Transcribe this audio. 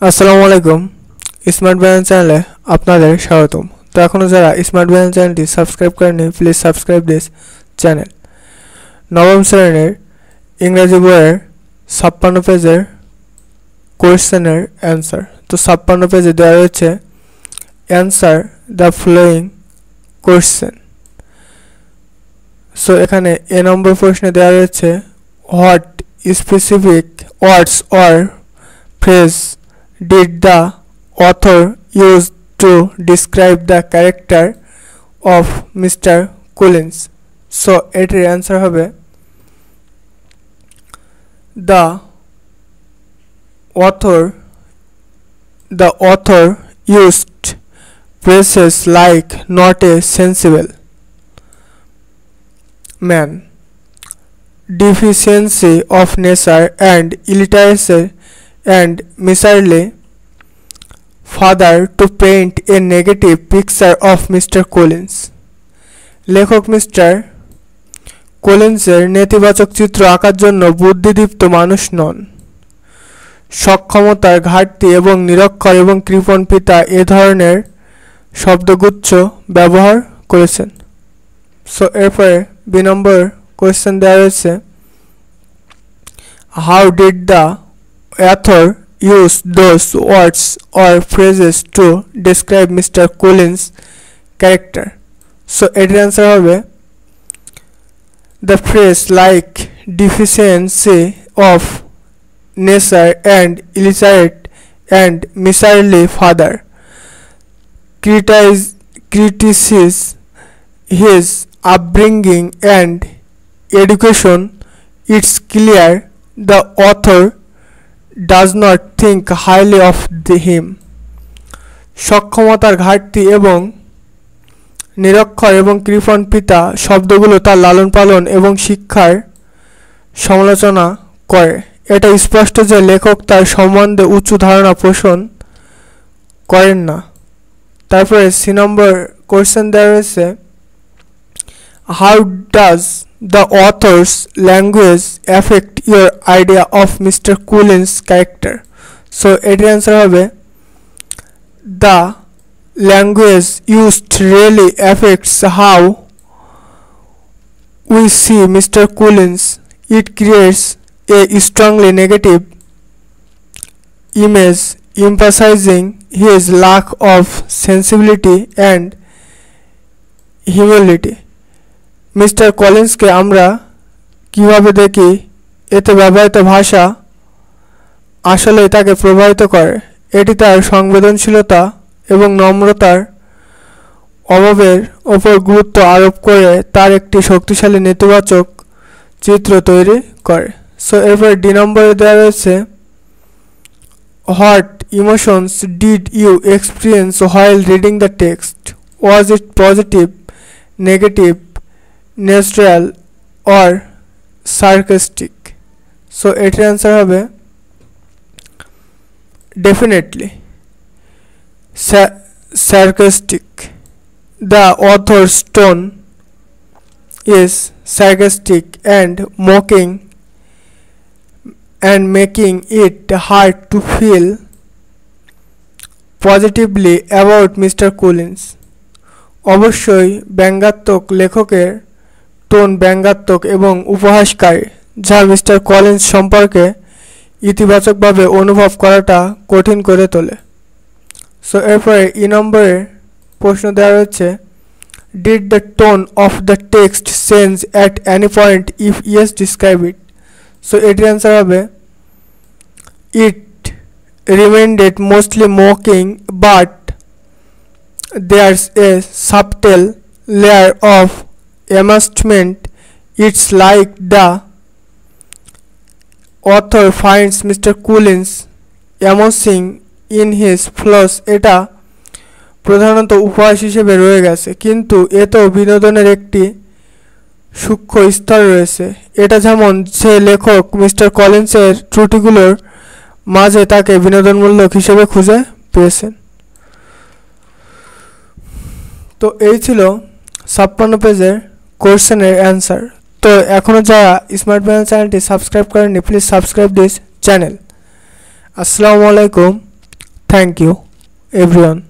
আসসালামু আলাইকুম smart balance চ্যানেলে আপনাদের স্বাগতম। তো এখনো যারা স্মার্ট ব্যালেন্স চ্যানেলটি সাবস্ক্রাইব করেননি প্লিজ সাবস্ক্রাইব দিস চ্যানেল। নবম শ্রেণীর ইংরেজি বইয়ের 56 পেজের কোয়েশ্চেনের অ্যান্সার। তো 56 পেজে দেওয়া রয়েছে answer the following question. So এখানে এ নম্বর প্রশ্নে দেওয়া রয়েছে what specific words or phrase did the author use to describe the character of Mr. Collins? So এটির answer হবে the author used phrases like not a sensible man, deficiency of nature and illiteracy and miserly father to paint a negative picture of Mr. Collins. লেখক mister কোলিন্সের নেতিবাচক চিত্র আঁকার জন্য বুদ্ধিদীপ্ত মানুষ নন, সক্ষমতার ঘাটতি এবং নিরক্ষর এবং কৃপণ পিতা এ ধরনের শব্দগুচ্ছ ব্যবহার করেছেন। সো এরপরে বি নম্বর কোয়েশ্চেন দেওয়া রয়েছে how did the author use those words or phrases to describe Mr. Collins' character? So এটির answer হবে the phrase like deficiency of nature and illiterate and miserly father criticizes his upbringing and education. It's clear the author does not think highly of him. সক্ষমতার ঘাটতি এবং নিরক্ষর এবং কৃপণ পিতা শব্দগুলো তার লালন পালন এবং শিক্ষার সমালোচনা করে। এটা স্পষ্ট যে লেখক তার সম্বন্ধে উঁচু ধারণা পোষণ করেন না। তারপরে সি নম্বর কোয়েশ্চেন দেওয়া রয়েছে how does the author's language affect your idea of Mr. Collins' character? So এটির answer হবে the language used really affects how we see Mr. Collins. It creates a strongly negative image emphasizing his lack of sensibility and humility. Mister কলিন্সকে আমরা কিভাবে দেখি এতে ব্যবহৃত ভাষা আসলে তাকে প্রভাবিত করে। এটি তার সংবেদনশীলতা এবং নম্রতার অভাবের ওপর গুরুত্ব আরোপ করে তার একটি শক্তিশালী নেতিবাচক চিত্র তৈরি করে। সো এরপর ডি নম্বরে দেওয়া রয়েছে what emotions did you experience while reading the text? Was it positive, negative, neutral or sarcastic? So এটির answer হবে definitely sarcastic. The author's tone is sarcastic and mocking and making it hard to feel positively about Mr. Collins. অবশ্যই ব্যঙ্গাত্মক লেখকের tone ব্যঙ্গাত্মক এবং উপহাসকারী যা mister Collins সম্পর্কে ইতিবাচকভাবে অনুভব করাটা কঠিন করে তোলে। সো এরপরে ই নম্বরে প্রশ্ন দেওয়া রয়েছে did the tone of the text change at any point? If yes describe it. So এটির অ্যান্সার হবে it remained mostly mocking but there's a subtle layer of amusement. It's like the author finds Mr. Collins amusing in his flaws. এটা প্রধানত উপহাস হিসেবে রয়ে গেছে, কিন্তু এতেও বিনোদনের একটি সূক্ষ্ম স্তর রয়েছে। এটা যেমন সে লেখক মিস্টার কলিন্সের ত্রুটিগুলোর মাঝে তাকে বিনোদনমূলক হিসেবে খুঁজে পেয়েছেন। তো এই ছিল 56 পেজের কোয়েশ্চেনের অ্যান্সার। তো এখনও যারা স্মার্ট ব্যালেন্স চ্যানেলটি সাবস্ক্রাইব করেননি প্লিজ সাবস্ক্রাইব দিস চ্যানেল। আসসালামু আলাইকুম। Thank you, everyone.